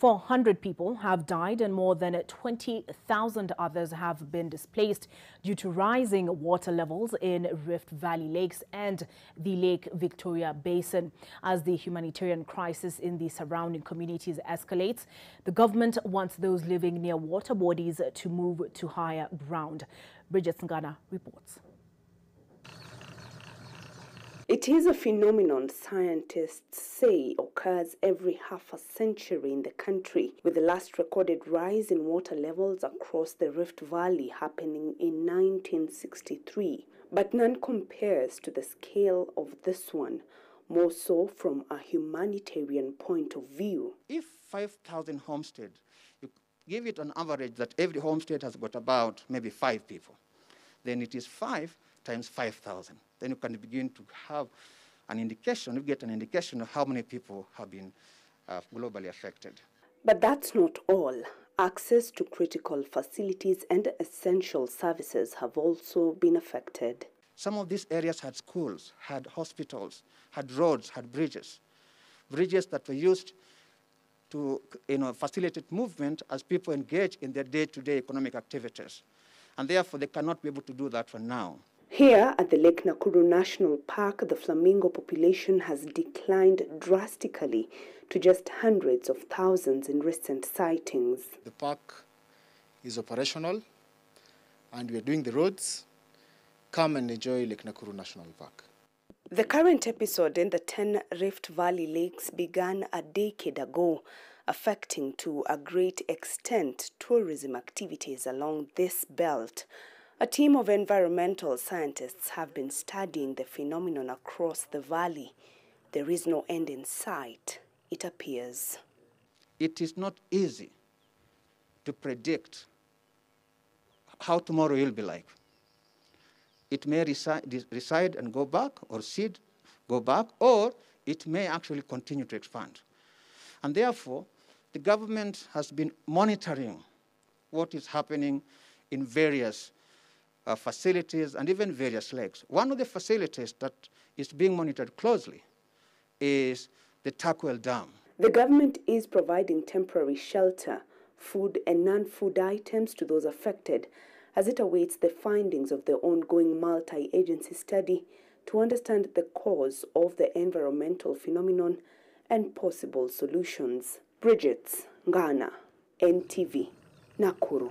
400 people have died and more than 20,000 others have been displaced due to rising water levels in Rift Valley lakes and the Lake Victoria Basin. As the humanitarian crisis in the surrounding communities escalates, the government wants those living near water bodies to move to higher ground. Bridget Ngana reports. It is a phenomenon scientists say occurs every half a century in the country, with the last recorded rise in water levels across the Rift Valley happening in 1963. But none compares to the scale of this one, more so from a humanitarian point of view. If 5,000 homesteads, you give it an average that every homestead has got about maybe 5 people, then it is 5 times 5,000. Then you can begin to have an indication, you get an indication of how many people have been globally affected. But that's not all. Access to critical facilities and essential services have also been affected. Some of these areas had schools, had hospitals, had roads, had bridges. Bridges that were used to facilitate movement as people engage in their day-to-day economic activities. And therefore, they cannot be able to do that for now. Here at the Lake Nakuru National Park, the flamingo population has declined drastically to just hundreds of thousands in recent sightings. The park is operational and we are doing the roads. Come and enjoy Lake Nakuru National Park. The current episode in the 10 Rift Valley lakes began a decade ago, affecting to a great extent tourism activities along this belt. A team of environmental scientists have been studying the phenomenon across the valley. There is no end in sight, it appears. It is not easy to predict how tomorrow will be like. It may reside and go back, or seed go back, or it may actually continue to expand. And therefore, the government has been monitoring what is happening in various facilities and even various lakes. One of the facilities that is being monitored closely is the Takwel Dam. The government is providing temporary shelter, food and non-food items to those affected as it awaits the findings of the ongoing multi-agency study to understand the cause of the environmental phenomenon and possible solutions. Bridget Ngana, NTV, Nakuru.